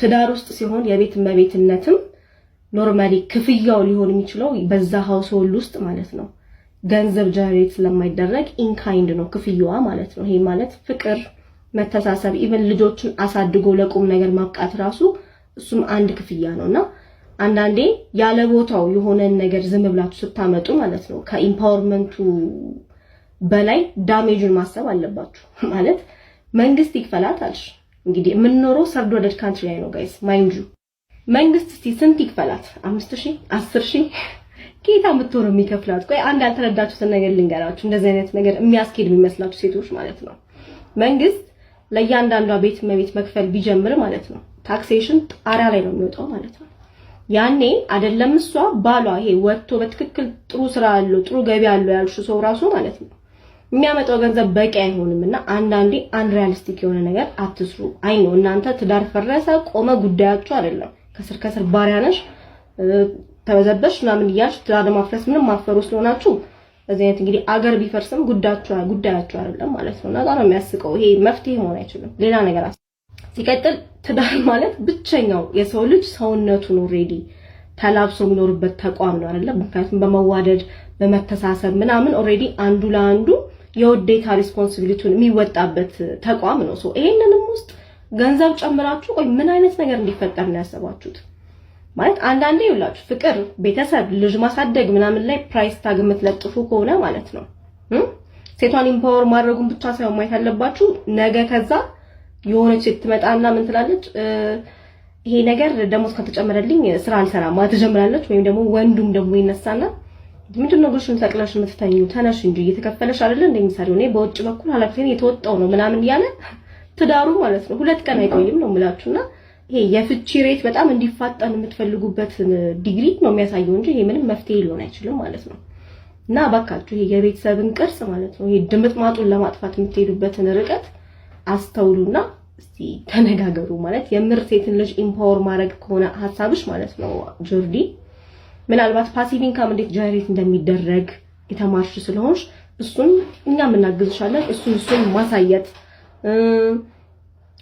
ትዳር ውስጥ ሲሆን የቤት እመቤትነትም ኖርማሊ ክፍያው ሊሆን የሚችለው በዛ ሃውስሆልድ ውስጥ ማለት ነው ገንዘብ ጀነሬት ስለማይደረግ ኢንካይንድ ነው ክፍያዋ ማለት ነው። ይሄ ማለት ፍቅር፣ መተሳሰብ፣ ኢቨን ልጆችን አሳድጎ ለቁም ነገር ማብቃት ራሱ እሱም አንድ ክፍያ ነውና አንዳንዴ ያለ ቦታው የሆነ ነገር ዝም ብላችሁ ስታመጡ ማለት ነው ከኢምፓወርመንቱ በላይ ዳሜጅን ማሰብ አለባችሁ። ማለት መንግስት ይክፈላት አልሽ። እንግዲህ የምንኖረው ሰርድ ወርልድ ካንትሪ ላይ ነው ጋይስ ማይንድ ዩ። መንግስት እስቲ ስንት ይክፈላት? 5000 10000 ጌታ ምትሆነ የሚከፍላት? ቆይ አንድ ያልተረዳችሁትን ነገር ልንገራችሁ። እንደዚህ አይነት ነገር የሚያስኬድ የሚመስላችሁ ሴቶች ማለት ነው መንግስት ለእያንዳንዷ ቤት መቤት መክፈል ቢጀምር ማለት ነው ታክሴሽን ጣሪያ ላይ ነው የሚወጣው ማለት ነው። ያኔ አይደለም እሷ ባሏ ይሄ ወጥቶ በትክክል ጥሩ ስራ አለው ጥሩ ገቢ አለው ያልሽ ሰው ራሱ ማለት ነው የሚያመጣው ገንዘብ በቂ አይሆንምና አንዳንዴ አንሪያሊስቲክ የሆነ ነገር አትስሩ። አይ ነው እናንተ ትዳር ፈረሰ ቆመ ጉዳያችሁ አይደለም። ከስር ባሪያ ነሽ ተበዘበሽ ምናምን እያልሽ ትዳር ማፍረስ ምንም ማፈሩ ስለሆናችሁ በዚህ አይነት እንግዲህ አገር ቢፈርስም ጉዳያችሁ አይደለም ማለት ነው። እና ነው የሚያስቀው። ይሄ መፍትሄ መሆን አይችልም። ሌላ ነገር ሲቀጥል ትዳር ማለት ብቸኛው የሰው ልጅ ሰውነቱን ኦሬዲ ተላብሶ የሚኖርበት ተቋም ነው አይደል? ምክንያቱም በመዋደድ በመተሳሰብ ምናምን ኦሬዲ አንዱ ለአንዱ የውዴታ ሪስፖንሲቢሊቲውን የሚወጣበት ተቋም ነው። ሶ ይሄንንም ውስጥ ገንዘብ ጨምራችሁ ቆይ ምን አይነት ነገር እንዲፈጠር ነው ያሰባችሁት? ማለት አንዳንዴ ይውላችሁ ፍቅር፣ ቤተሰብ፣ ልጅ ማሳደግ ምናምን ላይ ፕራይስ ታግ የምትለጥፉ ከሆነ ማለት ነው ሴቷን ኢምፓወር ማድረጉን ብቻ ሳይሆን ማየት አለባችሁ። ነገ ከዛ የሆነች ትመጣና ምን ትላለች? ይሄ ነገር ደሞዝ ከተጨመረልኝ ስራ አልሰራም ማለት ትጀምራለች። ወይም ደግሞ ወንዱም ደግሞ ይነሳና ምንድነው ብሽን ተቅለሽ የምትተኙ ተነሽ እንጂ እየተከፈለሽ አይደል እንደሚሰሪው እኔ በውጭ በኩል ኃላፊነቴን የተወጣው ነው ምናምን ያለ ትዳሩ ማለት ነው 2 ቀን አይቆይም ነው የምላችሁና ይሄ የፍቺ ሬት በጣም እንዲፋጠን የምትፈልጉበት ዲግሪ ነው የሚያሳየው እንጂ ይሄ ምንም መፍትሄ ሊሆን አይችልም ማለት ነው። እና ባካችሁ ይሄ የቤተሰብን ቅርጽ ማለት ነው ይሄ ድምጥማጡን ለማጥፋት የምትሄዱበትን ርቀት አስተውሉና እስቲ ተነጋገሩ። ማለት የምር ሴትን ልጅ ኢምፓወር ማድረግ ከሆነ ሐሳብሽ ማለት ነው ጆርዲ ምናልባት ፓሲቭ ኢንካም እንዴት ጀነሬት እንደሚደረግ የተማርሽ ስለሆንሽ እሱን እኛም እናግዝሻለን። እሱን ማሳየት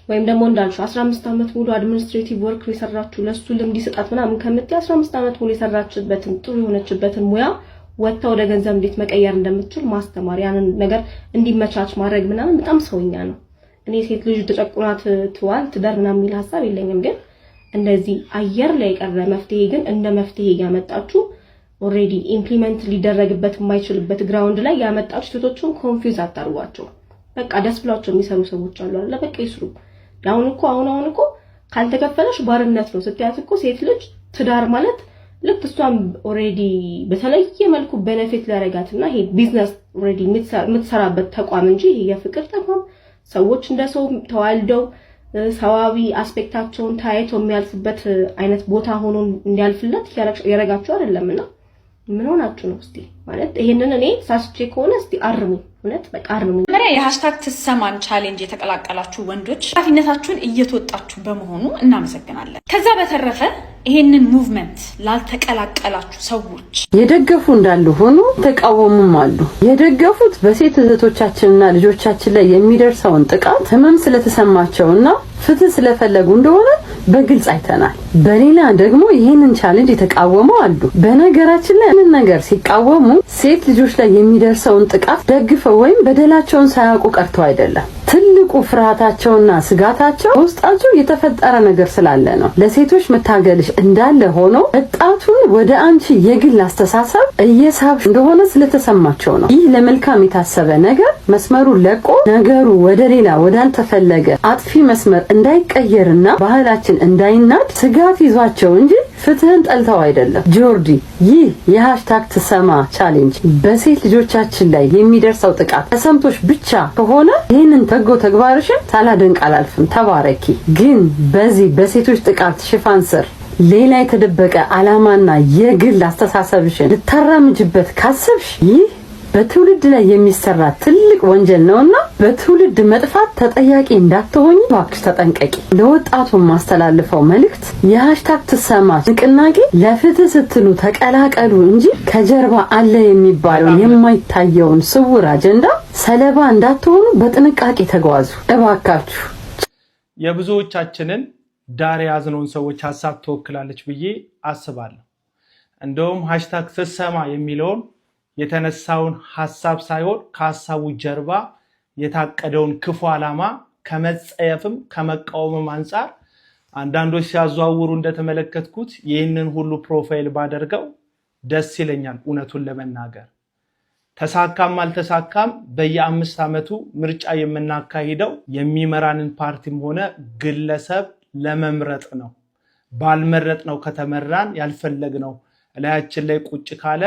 ወይም ደግሞ እንዳልሽው 15 አመት ሙሉ አድሚኒስትሬቲቭ ወርክ የሰራችሁ ለሱ ልምድ ይሰጣት ምናምን ከምትይ 15 አመት ሙሉ የሰራችበትን ጥሩ የሆነችበትን ሙያ ወጣ ወደ ገንዘብ እንዴት መቀየር እንደምትችል ማስተማር፣ ያንን ነገር እንዲመቻች ማድረግ ምናምን በጣም ሰውኛ ነው። እኔ ሴት ልጅ ተጨቁናት ትዋል ትዳር ምናምን የሚል ሐሳብ የለኝም። ግን እንደዚህ አየር ላይ የቀረ መፍትሄ ግን እንደ መፍትሄ ያመጣችሁ ኦሬዲ ኢምፕሊመንት ሊደረግበት የማይችልበት ግራውንድ ላይ ያመጣችሁ ሴቶችን ኮንፊውዝ አታርጓቸው። በቃ ደስ ብሏቸው የሚሰሩ ሰዎች አሉ አይደል? በቃ ይስሩ። አሁን እኮ ካልተከፈለሽ ባርነት ነው ስትያት እኮ ሴት ልጅ ትዳር ማለት ልክ እሷም ኦሬዲ በተለየ መልኩ ቤኔፊት ሊያረጋትና ይሄ ቢዝነስ ኦሬዲ የምትሰራበት ተቋም እንጂ ይሄ የፍቅር ተቋም ሰዎች እንደ ሰው ተዋልደው ሰዋዊ አስፔክታቸውን ታይቶ የሚያልፍበት አይነት ቦታ ሆኖ እንዲያልፍለት ያረጋችሁ አይደለምና ምን ሆናችሁ ነው? እስቲ ማለት ይሄንን እኔ ሳስቼ ከሆነ እስቲ አርሙ። እውነት በቃ አርሙ። መሪያ የሃሽታግ ትሰማን ቻሌንጅ የተቀላቀላችሁ ወንዶች ኃላፊነታችሁን እየተወጣችሁ በመሆኑ እናመሰግናለን። ከዛ በተረፈ ይሄንን ሙቭመንት ላልተቀላቀላችሁ ሰዎች የደገፉ እንዳሉ ሆኖ ተቃወሙም አሉ። የደገፉት በሴት እህቶቻችንና ልጆቻችን ላይ የሚደርሰውን ጥቃት ህመም ስለተሰማቸውና ፍትህ ስለፈለጉ እንደሆነ በግልጽ አይተናል። በሌላ ደግሞ ይሄንን ቻሌንጅ የተቃወሙ አሉ። በነገራችን ላይ ይሄንን ነገር ሲቃወሙ ሴት ልጆች ላይ የሚደርሰውን ጥቃት ደግፈው ወይም በደላቸውን ሳያውቁ ቀርተው አይደለም። ትልቁ ፍርሃታቸውና ስጋታቸው ውስጣቸው የተፈጠረ ነገር ስላለ ነው። ለሴቶች መታገልሽ እንዳለ ሆኖ ወጣቱን ወደ አንቺ የግል አስተሳሰብ እየሳብሽ እንደሆነ ስለተሰማቸው ነው። ይህ ለመልካም የታሰበ ነገር መስመሩን ለቆ ነገሩ ወደ ሌላ ወዳልተፈለገ አጥፊ መስመር እንዳይቀየርና ባህላችን እንዳይናድ ስጋት ይዟቸው እንጂ ፍትህን ጠልተው አይደለም። ጆርዲ፣ ይህ የሃሽታግ ትሰማ ቻሌንጅ በሴት ልጆቻችን ላይ የሚደርሰው ጥቃት ተሰምቶሽ ብቻ ከሆነ ይህንን በጎ ተግባርሽን ሳላደንቅ አላልፍም። ተባረኪ። ግን በዚህ በሴቶች ጥቃት ሽፋን ስር ሌላ የተደበቀ ዓላማና የግል አስተሳሰብሽን ልታራምጅበት ካሰብሽ ይህ በትውልድ ላይ የሚሰራ ትልቅ ወንጀል ነውና በትውልድ መጥፋት ተጠያቂ እንዳትሆኚ እባክሽ ተጠንቀቂ። ለወጣቱ ማስተላልፈው መልእክት የሃሽታግ ትሰማ ንቅናቄ ለፍትህ ስትሉ ተቀላቀሉ እንጂ ከጀርባ አለ የሚባለውን የማይታየውን ስውር አጀንዳ ሰለባ እንዳትሆኑ በጥንቃቄ ተጓዙ እባካችሁ። የብዙዎቻችንን ዳር ያዝነውን ሰዎች ሐሳብ ተወክላለች ብዬ አስባለሁ። እንደውም ሃሽታግ ትሰማ የሚለውን የተነሳውን ሐሳብ ሳይሆን ከሐሳቡ ጀርባ የታቀደውን ክፉ ዓላማ ከመጸየፍም ከመቃወምም አንፃር አንዳንዶች ሲያዘዋውሩ እንደተመለከትኩት ይህንን ሁሉ ፕሮፋይል ባደርገው ደስ ይለኛል። እውነቱን ለመናገር ተሳካም አልተሳካም በየ5 ዓመቱ ምርጫ የምናካሂደው የሚመራንን ፓርቲም ሆነ ግለሰብ ለመምረጥ ነው። ባልመረጥነው ከተመራን ያልፈለግነው እላያችን ላይ ቁጭ ካለ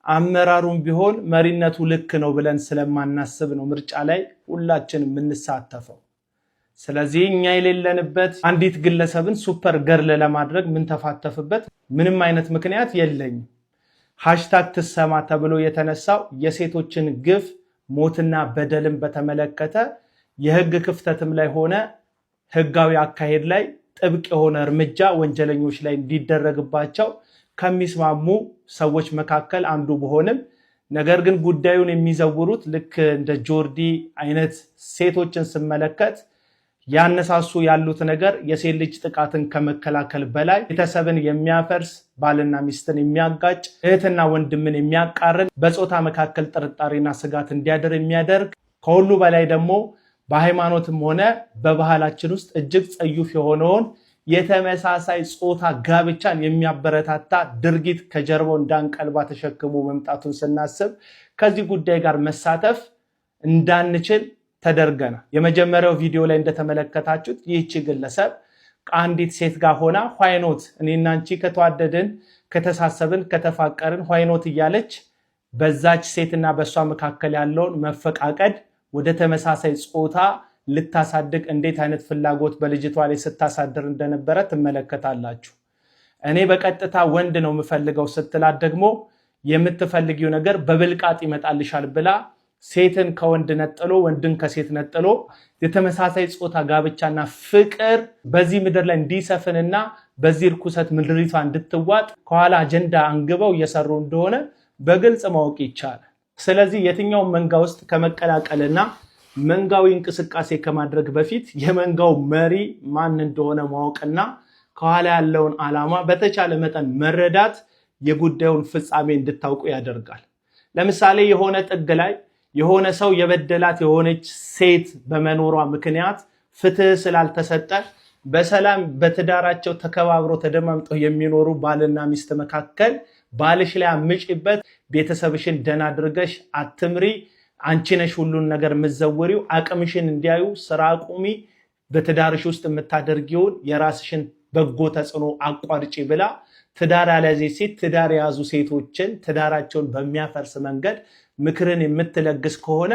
አመራሩም ቢሆን መሪነቱ ልክ ነው ብለን ስለማናስብ ነው ምርጫ ላይ ሁላችንም የምንሳተፈው። ስለዚህ እኛ የሌለንበት አንዲት ግለሰብን ሱፐር ገርል ለማድረግ ምን ተፋተፍበት ምንም አይነት ምክንያት የለኝም። ሃሽታግ ትሰማ ተብሎ የተነሳው የሴቶችን ግፍ ሞትና በደልን በተመለከተ የህግ ክፍተትም ላይ ሆነ ህጋዊ አካሄድ ላይ ጥብቅ የሆነ እርምጃ ወንጀለኞች ላይ እንዲደረግባቸው ከሚስማሙ ሰዎች መካከል አንዱ በሆንም ነገር ግን ጉዳዩን የሚዘውሩት ልክ እንደ ጆርዲ አይነት ሴቶችን ስመለከት ያነሳሱ ያሉት ነገር የሴት ልጅ ጥቃትን ከመከላከል በላይ ቤተሰብን የሚያፈርስ ባልና ሚስትን የሚያጋጭ እህትና ወንድምን የሚያቃርን በጾታ መካከል ጥርጣሬና ስጋት እንዲያደር የሚያደርግ ከሁሉ በላይ ደግሞ በሃይማኖትም ሆነ በባህላችን ውስጥ እጅግ ጸዩፍ የሆነውን የተመሳሳይ ጾታ ጋብቻን የሚያበረታታ ድርጊት ከጀርባው እንዳንቀልባ ተሸክሞ መምጣቱን ስናስብ ከዚህ ጉዳይ ጋር መሳተፍ እንዳንችል ተደርገናል። የመጀመሪያው ቪዲዮ ላይ እንደተመለከታችሁት ይህች ግለሰብ ከአንዲት ሴት ጋር ሆና ኋይኖት እኔና አንቺ ከተዋደድን ከተሳሰብን ከተፋቀርን ኋይኖት እያለች በዛች ሴትና በሷ መካከል ያለውን መፈቃቀድ ወደ ተመሳሳይ ጾታ ልታሳድግ እንዴት አይነት ፍላጎት በልጅቷ ላይ ስታሳድር እንደነበረ ትመለከታላችሁ። እኔ በቀጥታ ወንድ ነው የምፈልገው ስትላት ደግሞ የምትፈልጊው ነገር በብልቃጥ ይመጣልሻል ብላ ሴትን ከወንድ ነጥሎ ወንድን ከሴት ነጥሎ የተመሳሳይ ጾታ ጋብቻና ፍቅር በዚህ ምድር ላይ እንዲሰፍንና በዚህ ርኩሰት ምድሪቷ እንድትዋጥ ከኋላ አጀንዳ አንግበው እየሰሩ እንደሆነ በግልጽ ማወቅ ይቻላል። ስለዚህ የትኛው መንጋ ውስጥ ከመቀላቀልና መንጋዊ እንቅስቃሴ ከማድረግ በፊት የመንጋው መሪ ማን እንደሆነ ማወቅና ከኋላ ያለውን ዓላማ በተቻለ መጠን መረዳት የጉዳዩን ፍጻሜ እንድታውቁ ያደርጋል። ለምሳሌ የሆነ ጥግ ላይ የሆነ ሰው የበደላት የሆነች ሴት በመኖሯ ምክንያት ፍትህ ስላልተሰጠ በሰላም በትዳራቸው ተከባብሮ ተደማምጠው የሚኖሩ ባልና ሚስት መካከል ባልሽ ላይ አምጪበት፣ ቤተሰብሽን ደና አድርገሽ አትምሪ፣ አንቺ ነሽ ሁሉን ነገር ምዘውሪው፣ አቅምሽን እንዲያዩ ስራ አቁሚ፣ በትዳርሽ ውስጥ የምታደርጊውን የራስሽን በጎ ተጽዕኖ አቋርጪ ብላ ትዳር ያለዚህ ሴት ትዳር የያዙ ሴቶችን ትዳራቸውን በሚያፈርስ መንገድ ምክርን የምትለግስ ከሆነ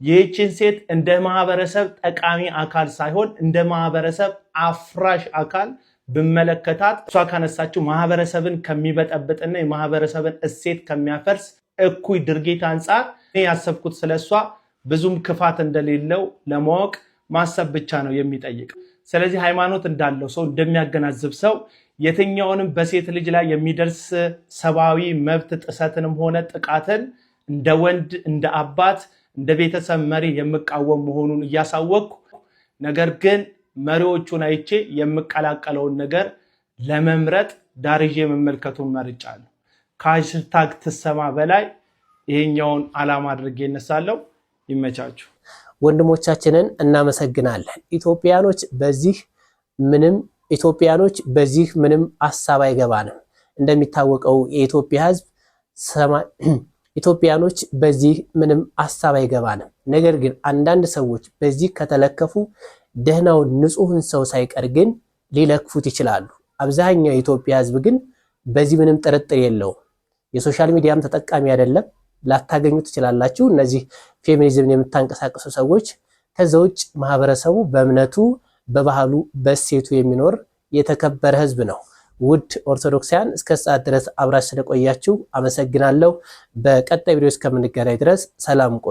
ይህችን ሴት እንደ ማህበረሰብ ጠቃሚ አካል ሳይሆን እንደ ማህበረሰብ አፍራሽ አካል ብመለከታት እሷ ካነሳችው ማህበረሰብን ከሚበጠብጥና የማህበረሰብን እሴት ከሚያፈርስ እኩይ ድርጊት አንጻር እኔ ያሰብኩት ስለሷ ብዙም ክፋት እንደሌለው ለማወቅ ማሰብ ብቻ ነው የሚጠይቅ። ስለዚህ ሃይማኖት እንዳለው ሰው እንደሚያገናዝብ ሰው የትኛውንም በሴት ልጅ ላይ የሚደርስ ሰብአዊ መብት ጥሰትንም ሆነ ጥቃትን እንደ ወንድ እንደ አባት እንደ ቤተሰብ መሪ የምቃወም መሆኑን እያሳወቅኩ ነገር ግን መሪዎቹን አይቼ የምቀላቀለውን ነገር ለመምረጥ ዳርዬ መመልከቱን መርጫለሁ። ከሃሽታግ ትሰማ በላይ ይሄኛውን ዓላማ አድርጌ እነሳለሁ። ይመቻችሁ። ወንድሞቻችንን እናመሰግናለን። ኢትዮጵያኖች በዚህ ምንም ሐሳብ አይገባንም። እንደሚታወቀው የኢትዮጵያ ሕዝብ ኢትዮጵያኖች በዚህ ምንም ሐሳብ አይገባንም። ነገር ግን አንዳንድ ሰዎች በዚህ ከተለከፉ ደህናውን ንጹህን ሰው ሳይቀር ግን ሊለክፉት ይችላሉ። አብዛኛው የኢትዮጵያ ሕዝብ ግን በዚህ ምንም ጥርጥር የለውም። የሶሻል ሚዲያም ተጠቃሚ አይደለም። ላታገኙ ትችላላችሁ እነዚህ ፌሚኒዝምን የምታንቀሳቀሱ ሰዎች። ከዛ ውጭ ማህበረሰቡ በእምነቱ በባህሉ በእሴቱ የሚኖር የተከበረ ሕዝብ ነው። ውድ ኦርቶዶክሳውያን እስከ ሰዓት ድረስ አብራችሁ ስለቆያችሁ አመሰግናለሁ። በቀጣይ ቪዲዮ እስከምንገናኝ ድረስ ሰላም ቆዩ።